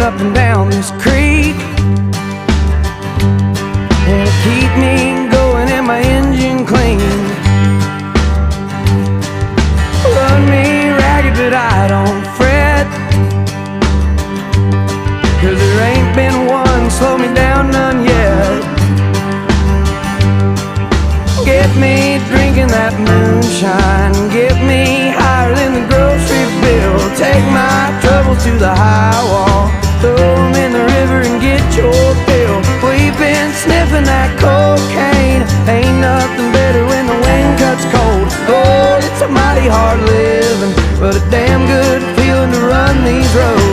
up and down this creek, and it keep me going and my engine clean. Run me ragged but I don't fret, 'cause there ain't been one slow me down none yet. Get me drinking that moonshine, get me higher than the grocery bill. Take my troubles to the high wall, throw them in the river and get your fill. We've been sniffing that cocaine, ain't nothing better when the wind cuts cold. Lord, it's a mighty hard living, but a damn good feeling to run these roads.